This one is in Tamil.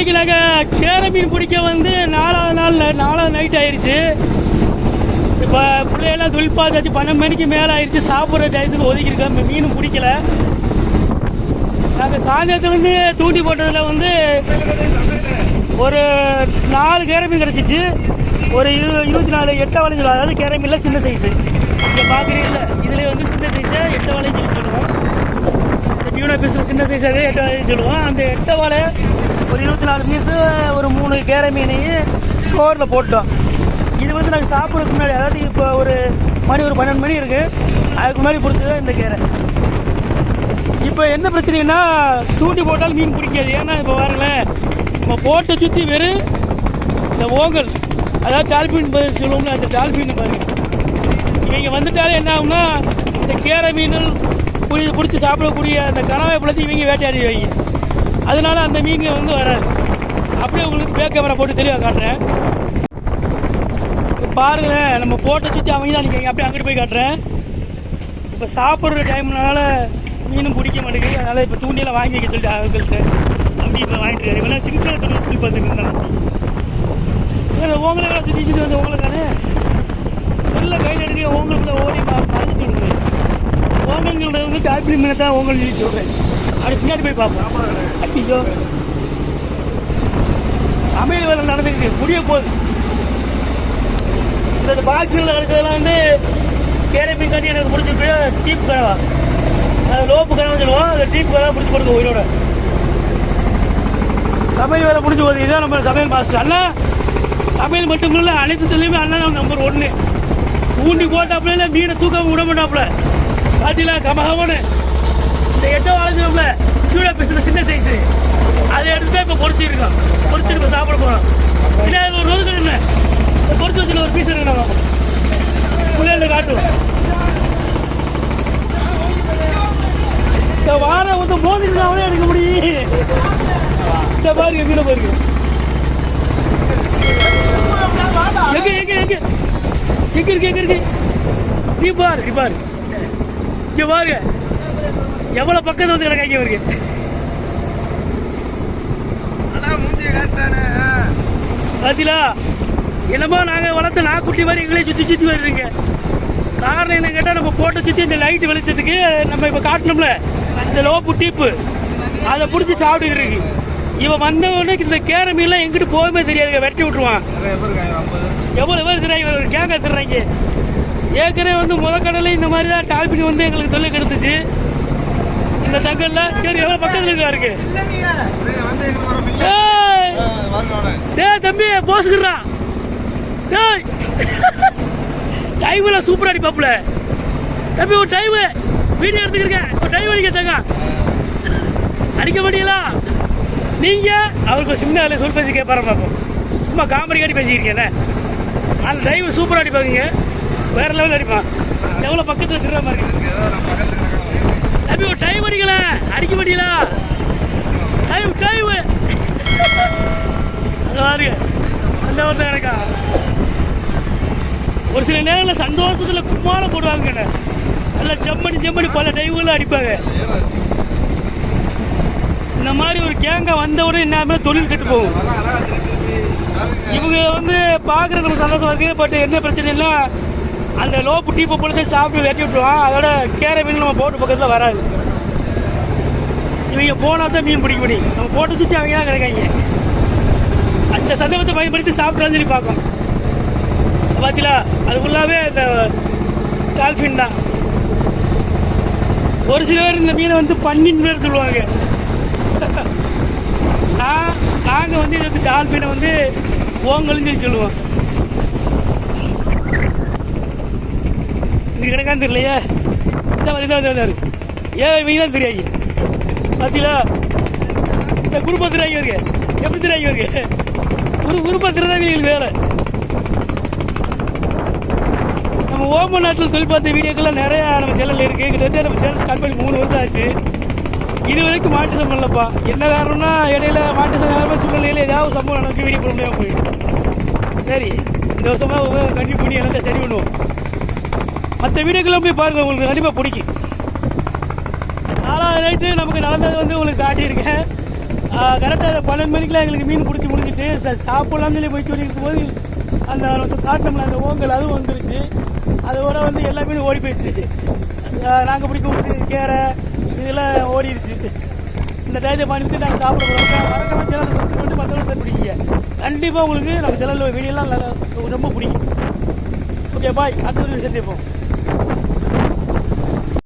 இன்னைக்கு நாங்கள் கேரை மீன் பிடிக்க வந்து நாலாவது நைட் ஆயிடுச்சு. இப்போ பிள்ளையெல்லாம் தொழிற்பாதாச்சு 12 மணிக்கு மேலே ஆயிடுச்சு. சாப்பிட்ற டயத்துக்கு ஒதுக்கியிருக்கோம். இப்போ மீனும் பிடிக்கல. நாங்கள் சாயந்தரத்துலேருந்து தூண்டி போட்டதில் வந்து ஒரு 4 கேரை மீன் கிடச்சிச்சு. ஒரு 24 8 வளைஞ்சு, அதாவது கேரை மீனில் சின்ன சைஸு. இங்கே பார்க்குறீங்கள இதில் வந்து சின்ன சைஸை 8 வளைஞ்சு சொல்லுவோம். இந்த டியூனா பீஸில் சின்ன சைஸ் அதே 8 வளைஞ்சு சொல்லுவோம். அந்த 8 வலை ஒரு 24 பீஸு ஒரு 3 கேரை மீனையும் ஸ்டோரில் போட்டோம். இது வந்து நாங்கள் சாப்பிட்றதுக்கு முன்னாடி, அதாவது இப்போ ஒரு 12 மணி இருக்குது, அதுக்கு முன்னாடி பிடிச்சது இந்த கேரை. இப்போ என்ன பிரச்சனைன்னா தூண்டி போட்டாலும் மீன் பிடிக்காது. ஏன்னா இப்போ பாருங்களேன், நம்ம போட்டை சுற்றி வெறும் இந்த ஓங்கல், அதாவது டால்பின் சொல்லுவோம்ல, அந்த டால்பின் பாருங்க. இவங்க வந்துட்டாலே என்ன ஆகும்னா இந்த கேரை மீன்கள் பிடிச்சி சாப்பிடக்கூடிய அந்த கனவை பழத்தி இவங்க வேட்டையாடிவாங்க. அதனால அந்த மீன்கள் வந்து வராது. அப்படியே உங்களுக்கு பேக் கேமரா போட்டு தெளிவாக காட்டுறேன். பாருங்களேன், நம்ம போட்டை சுற்றி அவங்க தான் நிற்காங்க. அப்படியே அங்கிட்டு போய் காட்டுறேன். இப்போ சாப்பிட்ற டைம்னால மீனும் பிடிக்க மாட்டேங்குது. அதனால் இப்போ தூண்டியெல்லாம் வாங்கி வைக்க சொல்லிட்டு அவங்கள்ட்ட அப்படி இப்போ வாங்கிட்டு இருக்காரு. இவனா சிங்கிள் துணி பார்த்துட்டு இருந்தாங்க. உங்களை சுற்றி வந்து உங்களுக்கானே சொல்ல கையில் எடுக்க உங்களுக்குள்ள ஓடி பார்த்துட்டு விடுங்க. ஓங்கல்கிட்ட வந்து டால்பின் மீனை தான் ஓங்கல் சொல்லி சொல்கிறேன். அப்படி பின்னாடி போய் பார்ப்போம். ஐயோ, சமையல் வேலை நடந்துருக்கு, முடிய போகுது. இந்த பாக்ஸில் கிடச்சதெல்லாம் வந்து கேரை மீன் காட்டி எனக்கு பிடிச்சிருக்கு. டீப் கனவா, அது லோப்பு கனவு சொல்லுவோம். அந்த டீப் கனவா பிடிச்சி கொடுக்க உயிரோட. சமையல் வேலை முடிஞ்சு போகுது. இதுதான் நம்ம சமையல் மாஸ்டர் அண்ணா. சமையல் மட்டும் இல்லை, அனைத்து தொழிலுமே அண்ணா நம்பர் 1. ஊண்டி போட்டாப்புல இல்லை, மீனை தூக்காம விட மாட்டாப்புல. பார்த்தீங்களா கமகமனு இந்த 8 வளைஞ்சோம்ல கீழே பீஸில் சின்ன சைஸு, அதை எடுத்து தான் இப்போ பொறிச்சிருக்கோம். பொறிச்சு இப்போ சாப்பிட போகிறோம். இல்லை ஒரு ரோது என்ன பொறிச்சு வச்சுல ஒரு பீஸ் இருக்கு. நம்ம பிள்ளைகளை காட்டுவோம். இந்த வாரம் வந்து மோதிருந்தாவே எடுக்க முடியும். இந்த பாருங்க மீனை பாருங்க. எங்க எங்க எங்க எங்க இருக்கு எங்க இருக்கு? நீ பாரு இங்க பாருங்க எவ்வளவு பக்கத்துல வந்து கிடக்காங்க இவருக்கு. பாத்தீங்களா, என்னமோ நாங்கள் வளர்த்த நாக்குட்டி மாதிரி எங்களே சுற்றி வருதுங்க. காரணம் என்ன கேட்டால், நம்ம போட்டை சுற்றி இந்த லைட் வெளிச்சத்துக்கு நம்ம இப்போ காட்டணும்ல இந்த லோப்பு டீப்பு, அதை பிடிச்சி சாப்பிட்டுருக்கு. இவன் வந்தவொடனே இந்த கேரை மீன்லாம் எங்கிட்டு போகவே தெரியாதுங்க, வெட்டி விட்டுருவான். எவ்வளோ பேர் இருக்கிறாங்க, ஒரு கேங்க இருக்கிறாங்க. ஏற்கனவே வந்து முதக்கடலை இந்த மாதிரி தான் டால்பின் வந்து எங்களுக்கு தொல்லை கெடுத்துச்சு. இந்த தங்கல்ல சரி எவ்வளோ பக்கத்தில் இருக்கு. தம்பி போசுக்குறான். டைம்ல சூப்பரா அடிப்பாப்புல. தம்பி ஒரு டைம் வீடியோ எடுத்துக்கிறேன். ஒரு டைம் அடிக்க அடிக்க மாட்டீங்களா நீங்க? அவருக்கு சின்ன சொல் பேசி கேட்பாரு பார்ப்போம். சும்மா காமெடி காட்டி பேசிக்கிறீங்க. அந்த டைம் சூப்பரா அடிப்பாங்க, வேற லெவல் அடிப்பான். எவ்வளவு பக்கத்துல இருக்கிற மாதிரி. தம்பி ஒரு டைம் அடிக்கல, அடிக்க மாட்டீங்களா? டைம் டைம் பாருங்க. அந்த ஒருத்தர் எனக்கா ஒரு சில நேரங்களில் சந்தோஷத்தில் கும்மால போடுவாங்க. நல்லா ஜம்மடி பல டைவுகளும் அடிப்பாங்க. இந்த மாதிரி ஒரு கேங்க வந்த உடனே என்ன தொழில் கெட்டு போகும். இவங்க வந்து பார்க்குற நம்ம சந்தோஷமா இருக்கு. பட் என்ன பிரச்சனைனா அந்த லோப்பு டீப்பை பொழுது சாப்பிட்டு வெட்டி விட்டுருவான். அதோட கேரை மீன் நம்ம போட்டு பக்கத்தில் வராது. இவங்க போனால் தான் மீன் பிடிக்க முடியும். நம்ம போட்டு சுற்றி அவங்க தான் கிடைக்காங்க. அந்த சந்தர்ப்பத்தை பயன்படுத்தி சாப்பிட்றான்னு சொல்லி பார்க்கும். பார்த்தீங்களா, அது ஃபுல்லாகவே இந்த டால்ஃபின் தான். ஒரு சில பேர் இந்த மீனை வந்து பன்னின்னு பேர் சொல்லுவாங்க. நாங்கள் வந்து இது வந்து டால்ஃபினை வந்து ஓங்கல்னு சொல்லி சொல்லுவோம். இது கிடக்கான்னு தெரியலையே. வந்தாரு ஏன் இவங்க தான் தெரியாங்க. பார்த்தீங்களா, இந்த குடும்பம் தெரியாங்க இருக்கு. எப்படி தெரியாங்க இருக்கு? குடும்பம் தெரியாத இவங்களுக்கு வேலை. நம்ம ஓமன் நாட்டில் தொழில் பார்த்த வீடியோக்கெல்லாம் நிறையா நம்ம சேனலில் இருக்குது. கிட்டத்தட்ட நம்ம சேனல் ஸ்டார்ட் பண்ணி 3 வருஷம் ஆச்சு. இது வரைக்கும் மாட்டு சம்பளம் இல்லைப்பா. என்ன காரணம்னா இடையில மாட்டு சூழ்நிலையில் ஏதாவது சம்பவம் நடந்து வீடியோ போட முடியாமல் போய் சரி இந்த வருஷமாக கண்டிப்பாக பண்ணி எல்லாத்தையும் சரி பண்ணுவோம். மற்ற வீடியோக்கெல்லாம் போய் பாருங்கள், உங்களுக்கு கண்டிப்பாக பிடிக்கும். 4வது நைட்டு நமக்கு நடந்தது வந்து உங்களுக்கு காட்டியிருக்கேன். கரெக்டாக 12 மணிக்கெலாம் எங்களுக்கு மீன் பிடிச்சி முடிஞ்சிட்டு சாப்பிடலாம்னு சொல்லி போய் சொல்லி இருக்கும்போது அந்த காட்டினோம்ல அந்த ஓங்கல் அதுவும் வந்துருச்சு. அதோட வந்து எல்லா மீனும் ஓடி போயிடுச்சு. நாங்கள் பிடிக்க விட்டு கேரை இதெல்லாம் ஓடிடுச்சு. இந்த டயத்தை பண்ணிட்டு நாங்கள் சாப்பிட போகிறோம். மறக்காம சேனலை சப்ஸ்கிரைப் பண்ணிட்டு மற்றவங்க சார் பிடிக்கிங்க. கண்டிப்பாக உங்களுக்கு நம்ம சேனலில் வீடியோலாம் ரொம்ப பிடிக்கும். Okay bye. அடுத்த ஒரு விஷயம் கேட்போம்.